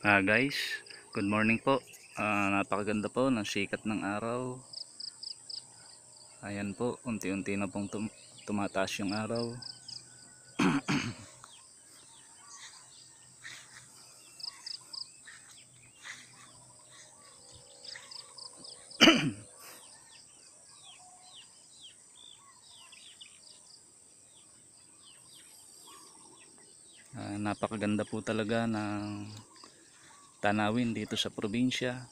Guys, good morning po. Napakaganda po ng sikat ng araw. Ayan po, unti-unti na pong tumataas yung araw. Napakaganda po talaga ng tanawin dito sa probinsya.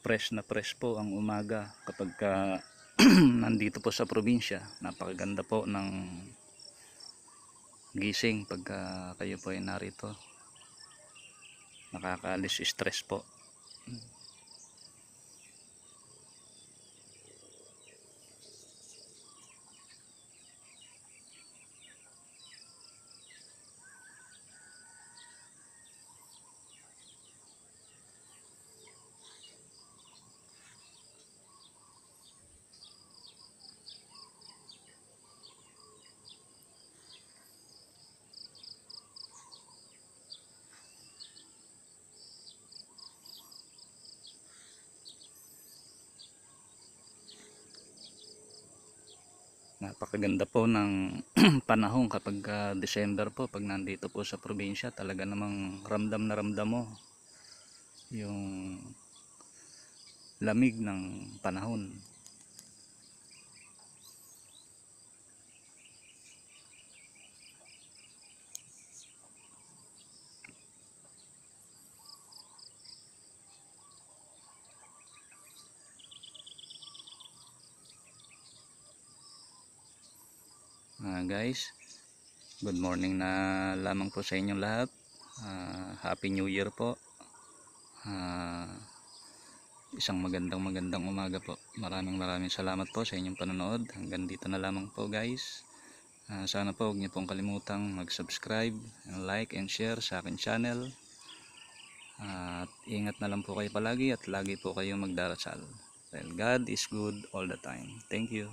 Fresh na fresh po ang umaga kapag nandito po sa probinsya. Napakaganda po ng gising pagka kayo po ay narito. Nakakaalis stress po. Napakaganda po ng panahon kapag December po, pag nandito po sa probinsya, talaga namang ramdam na ramdam mo yung lamig ng panahon. Guys, good morning na lamang po sa inyong lahat. Happy New Year po. Isang magandang umaga po. Maraming salamat po sa inyong panonood. Hanggang dito na lamang po guys. Sana po huwag niyo pong kalimutang mag-subscribe, like and share sa akin channel. At ingat na lang po kayo palagi at lagi po kayo magdarasal. Well, God is good all the time. Thank you.